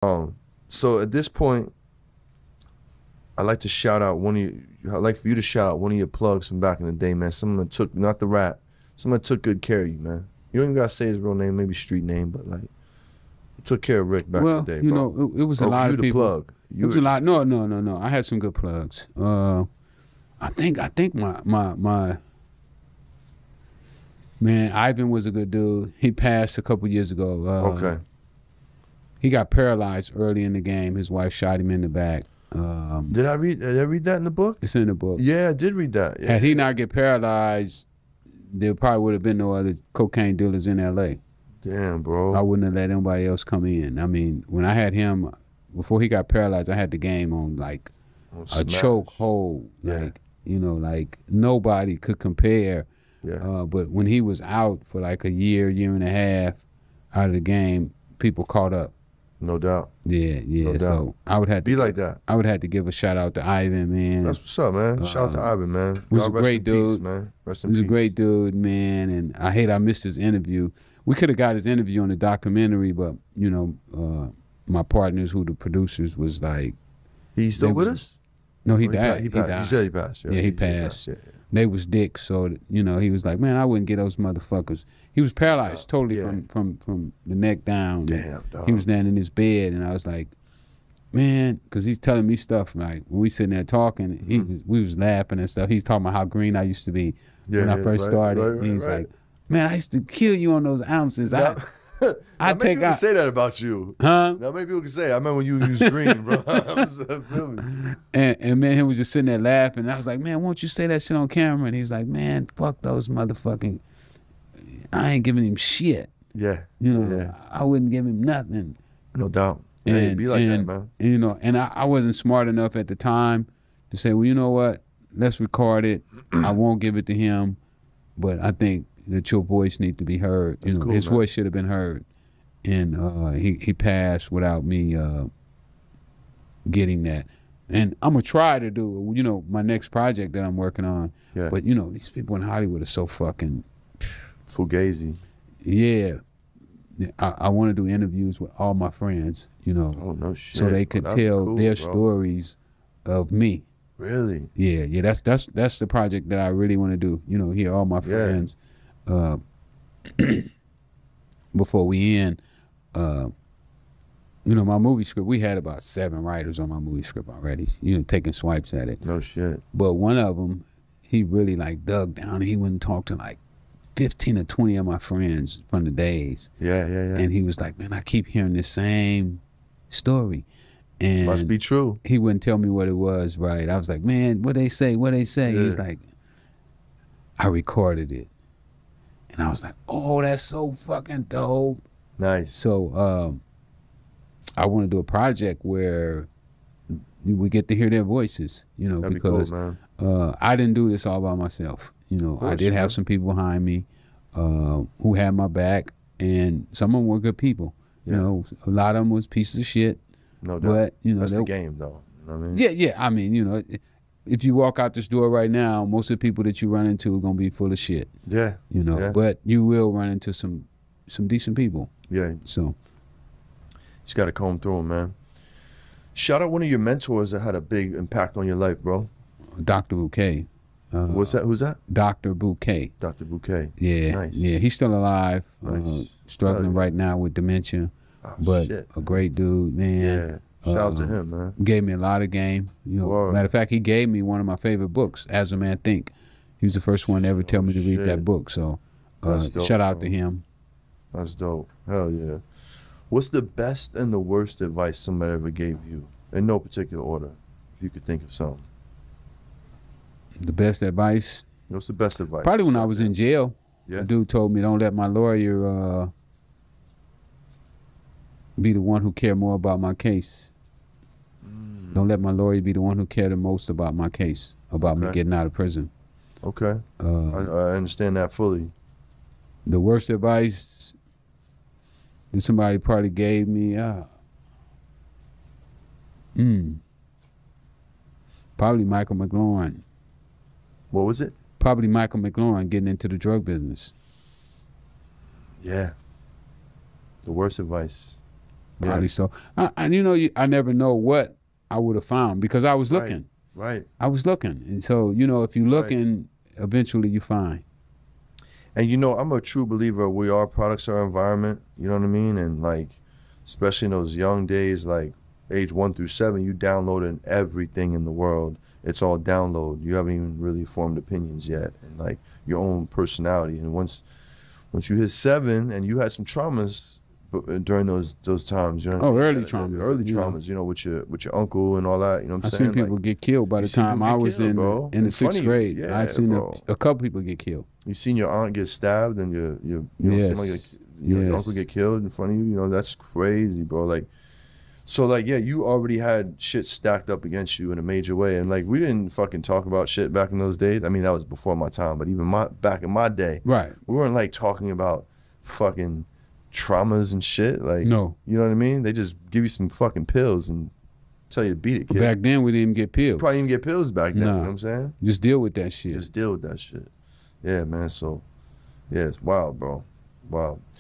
So at this point, I'd like to shout out I'd like for you to shout out one of your plugs from back in the day, man. Someone that took, not the rap, someone that took good care of you, man. You don't even gotta say his real name, maybe street name, but like, you took care of Rick back in the day, bro. You know, it was a lot of people. Plug. It was a lot. No. I had some good plugs. I think my man, Ivan was a good dude. He passed a couple years ago. Okay. He got paralyzed early in the game. His wife shot him in the back. Did I read that in the book? It's in the book. Yeah, I did read that. Yeah. Had he not get paralyzed, there probably would have been no other cocaine dealers in L.A. Damn, bro. I wouldn't have let anybody else come in. I mean, when I had him, before he got paralyzed, I had the game on like a choke hold. Like, you know, like nobody could compare. Yeah. But when he was out for like a year and a half out of the game, people caught up. No doubt. Yeah. No doubt. So I would have to be like that. I would have to give a shout out to Ivan, man. That's what's up, man. Shout out to Ivan, man. He was a great dude, peace, man. Rest in peace. He was a great dude, man. And I missed his interview. We could have got his interview on the documentary, but you know, my partners, who the producers, was like, he's still with us? No, he died. He died. You said he passed. Yeah, he passed. They was dicks, so you know, he was like, man, I wouldn't get those motherfuckers. He was paralyzed totally from the neck down. Damn, dog. He was down in his bed, and I was like, man, because he's telling me stuff like when we sitting there talking, we was laughing and stuff. He's talking about how green I used to be when I first started. Right, he was like, man, I used to kill you on those ounces. I take people can say that about you. Huh? Now many people can say, I remember when you was green, bro. And man, he was just sitting there laughing. And I was like, man, won't you say that shit on camera? And he's like, man, fuck those motherfucking, I ain't giving him shit. Yeah. You know, I wouldn't give him nothing. No doubt. And be like that, man. And, you know, and I wasn't smart enough at the time to say, well, you know what? Let's record it. I won't give it to him, but I think that your voice needs to be heard. That's cool, his man. voice should have been heard. And he passed without me getting that. And I'm going to try to do, you know, my next project that I'm working on. Yeah. But, you know, these people in Hollywood are so fucking... Fugazi. Yeah. I want to do interviews with all my friends, you know. Oh, no shit. So they could tell their stories of me. Really? Yeah. That's the project that I really want to do. You know, hear all my friends. Before we end, you know, my movie script, we had about 7 writers on my movie script already, you know, taking swipes at it. No shit. But one of them, he really like dug down and he went and talked to like 15 or 20 of my friends from the days. Yeah. And he was like, man, I keep hearing the same story. And must be true. He wouldn't tell me what it was, right? I was like, man, what they say? Yeah. He's like, I recorded it. And I was like, oh, that's so fucking dope. Nice. So I want to do a project where we get to hear their voices, you know, that'd because be cool, man. I didn't do this all by myself. You know, I did have some people behind me who had my back, and some of them were good people. You know, a lot of them was pieces of shit. No doubt. But, you know, that's the game, though. You know what I mean? Yeah. I mean, you know, if you walk out this door right now, most of the people that you run into are gonna be full of shit. Yeah. You know, but you will run into some decent people. Yeah. So just gotta comb through them, man. Shout out one of your mentors that had a big impact on your life, bro. Dr. Bouquet. What's that? Who's that? Dr. Bouquet. Dr. Bouquet. Yeah. Nice. Yeah, he's still alive. Nice. Struggling right now with dementia. Oh, but shit. a great dude, man. Yeah. Shout out to him, man. Gave me a lot of game. You know, Whoa. Matter of fact, he gave me one of my favorite books, As a Man Think. He was the first one to ever tell me to read that book. So dope, shout out to him. That's dope. Hell yeah. What's the best and the worst advice somebody ever gave you? In no particular order, if you could think of something. The best advice? What's the best advice? Probably when I was in jail. Yeah. A dude told me, don't let my lawyer be the one who care more about my case. Don't let my lawyer be the one who care the most about my case, about me getting out of prison. Okay. I understand that fully. The worst advice that somebody probably gave me, probably Michael McLaurin. What was it? Probably Michael McLaurin getting into the drug business. Yeah. The worst advice. Probably so. And you know, I never know what I would have found because I was looking. Right. I was looking. And so, you know, if you're looking, eventually you find. And, you know, I'm a true believer we are products of our environment. You know what I mean? And, like, especially in those young days, like age 1 through 7, you downloading everything in the world. It's all download. You haven't even really formed opinions yet. And, like, your own personality. And once you hit 7 and you had some traumas during those times, you know. Early traumas, you know, with your uncle and all that. You know what I'm saying? I seen people get killed by the time I was in the 6th grade. Yeah, I'd seen a couple people get killed. You seen your aunt get stabbed and your uncle get killed in front of you. You know, that's crazy, bro. Like, so like, yeah, you already had shit stacked up against you in a major way, and like, we didn't fucking talk about shit back in those days. I mean, that was before my time, but even back in my day, right? We weren't like talking about fucking traumas and shit. Like, no, you know what I mean? They just give you some fucking pills and tell you to beat it, kid. Back then, we didn't get pills. Probably didn't get pills back then. You know what I'm saying? Just deal with that shit. Just deal with that shit. Yeah, man. So, yeah, it's wild, bro. Wow.